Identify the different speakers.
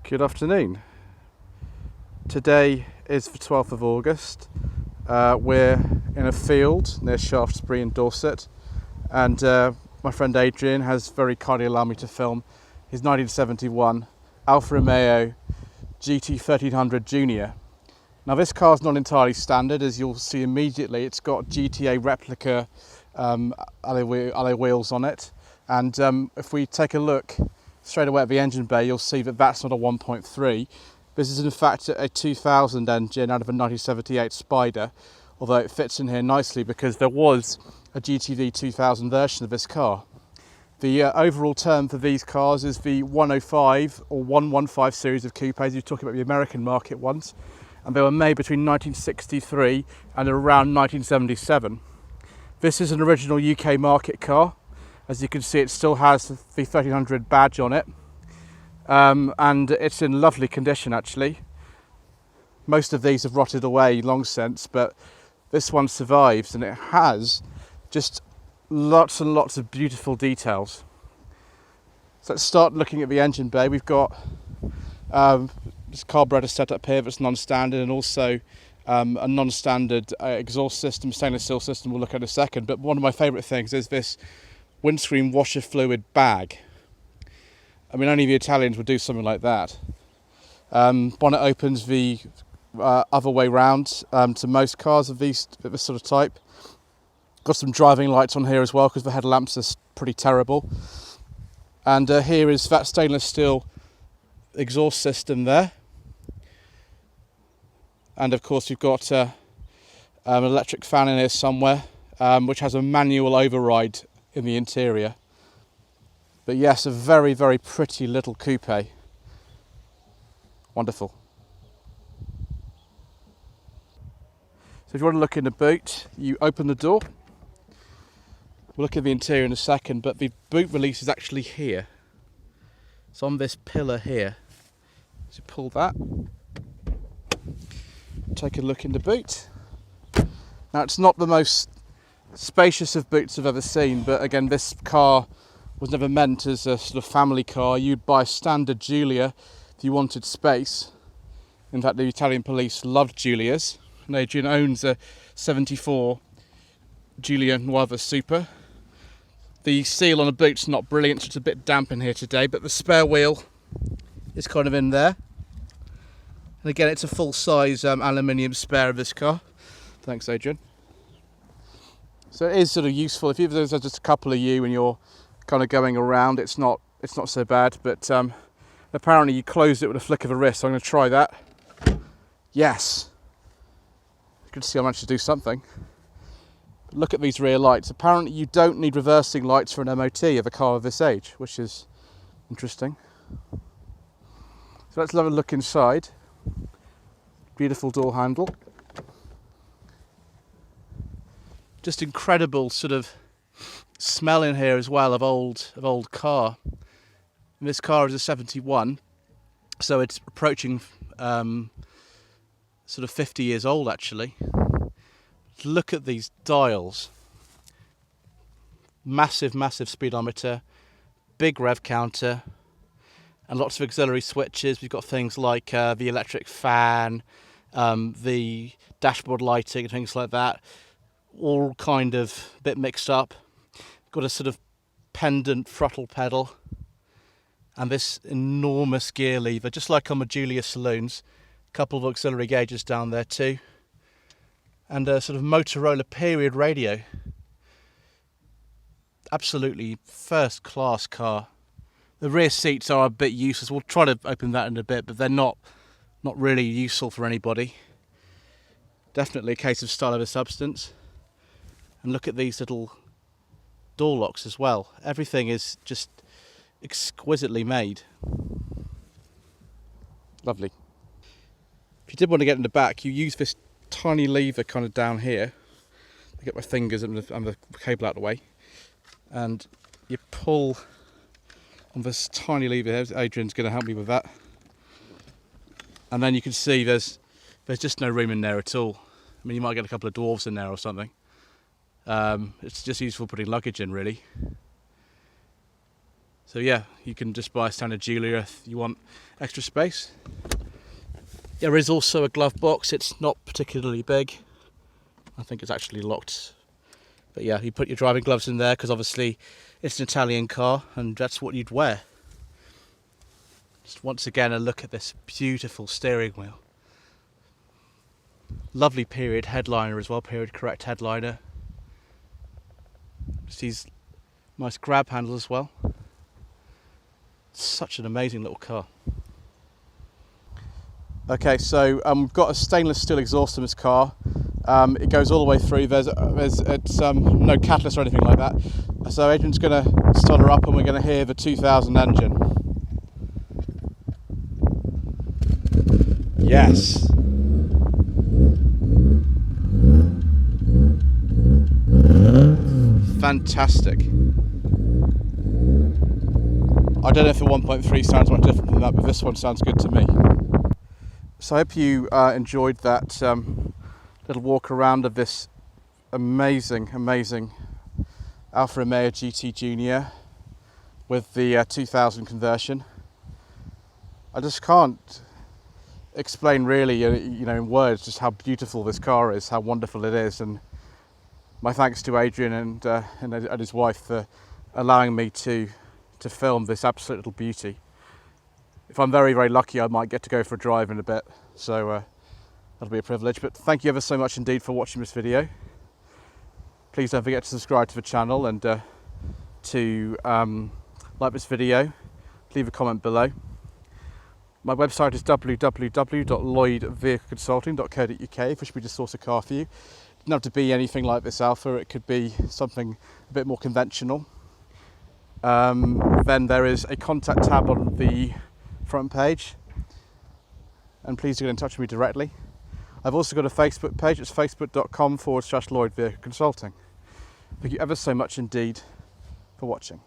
Speaker 1: Good afternoon. Today is the 12th of August. We're in a field near Shaftesbury in Dorset, and my friend Adrian has very kindly allowed me to film his 1971 Alfa Romeo GT 1300 Junior. Now this car is not entirely standard, as you'll see immediately. It's got GTA replica alloy wheels on it, and if we take a look straight away at the engine bay, you'll see that that's not a 1.3. This is in fact a 2000 engine out of a 1978 Spider, although it fits in here nicely because there was a GTV 2000 version of this car. The overall term for these cars is the 105 or 115 series of coupes. You're talking about the American market ones, and they were made between 1963 and around 1977. This is an original UK market car. As you can see, it still has the 1300 badge on it, and it's in lovely condition actually. Most of these have rotted away long since, but this one survives, and it has just lots and lots of beautiful details. So let's start looking at the engine bay. We've got this carburetor set up here that's non-standard, and also a non-standard exhaust system, stainless steel system we'll look at in a second. But one of my favourite things is this windscreen washer fluid bag. I mean, only the Italians would do something like that. Bonnet opens the other way round to most cars of this sort of type. Got some driving lights on here as well because the headlamps are pretty terrible. And here is that stainless steel exhaust system there. And of course you've got an electric fan in here somewhere, which has a manual override in the interior. But yes, a very, very pretty little coupe. Wonderful. So if you want to look in the boot, you open the door. We'll look at the interior in a second, but the boot release is actually here. It's on this pillar here. So pull that. Take a look in the boot. Now it's not the most spacious of boots I've ever seen, but again, this car was never meant as a sort of family car. You'd buy a standard Giulia if you wanted space. In fact, the Italian police loved Giulias, and Adrian owns a 74 Giulia and Giulia Super. The seal on the boot's not brilliant, so it's a bit damp in here today, but the spare wheel is kind of in there. And again, it's a full-size aluminium spare of this car. Thanks, Adrian. So it is sort of useful if there's just a couple of you and you're kind of going around. It's not so bad. But apparently you closed it with a flick of a wrist. So I'm going to try that. Yes. Good to see I managed to do something. But look at these rear lights. Apparently you don't need reversing lights for an MOT of a car of this age, which is interesting. So let's have a look inside. Beautiful door handle. Just incredible sort of smell in here as well of old car. And this car is a 71, so it's approaching sort of 50 years old actually. Look at these dials. Massive speedometer, big rev counter, and lots of auxiliary switches. We've got things like the electric fan, the dashboard lighting and things like that. All kind of a bit mixed up. Got a sort of pendant throttle pedal and this enormous gear lever, just like on the Giulia saloons. A couple of auxiliary gauges down there too, and a sort of Motorola period radio. Absolutely first class car. The rear seats are a bit useless. We'll try to open that in a bit, but they're not really useful for anybody. Definitely a case of style over substance. And look at these little door locks as well. Everything is just exquisitely made. Lovely. If you did want to get in the back, you use this tiny lever kind of down here. I get my fingers and the cable out of the way. And you pull on this tiny lever here. Adrian's going to help me with that. And then you can see there's just no room in there at all. I mean, you might get a couple of dwarves in there or something. It's just useful putting luggage in, really. So yeah, you can just buy a standard Giulia if you want extra space. There is also a glove box. It's not particularly big. I think it's actually locked. But yeah, you put your driving gloves in there because obviously it's an Italian car and that's what you'd wear. Just once again a look at this beautiful steering wheel. Lovely period headliner as well, period correct headliner. Just these nice grab handles as well. Such an amazing little car. Okay, so we've got a stainless steel exhaust in this car. It goes all the way through. It's no catalyst or anything like that. So Adrian's going to start her up and we're going to hear the 2000 engine. Yes. Fantastic. I don't know if the 1.3 sounds much different from that, but this one sounds good to me. So I hope you enjoyed that little walk around of this amazing Alfa Romeo GT Junior with the 2000 conversion. I just can't explain really, in words, just how beautiful this car is, how wonderful it is, and my thanks to Adrian and his wife for allowing me to film this absolute little beauty. If I'm very, very lucky, I might get to go for a drive in a bit, so that'll be a privilege. But thank you ever so much indeed for watching this video. Please don't forget to subscribe to the channel and to like this video, leave a comment below. My website is www.lloydvehicleconsulting.co.uk if you wish me to source a car for you. It doesn't have to be anything like this Alfa, it could be something a bit more conventional. Then there is a contact tab on the front page, and please do get in touch with me directly. I've also got a Facebook page. It's facebook.com/Lloyd Vehicle Consulting. Thank you ever so much indeed for watching.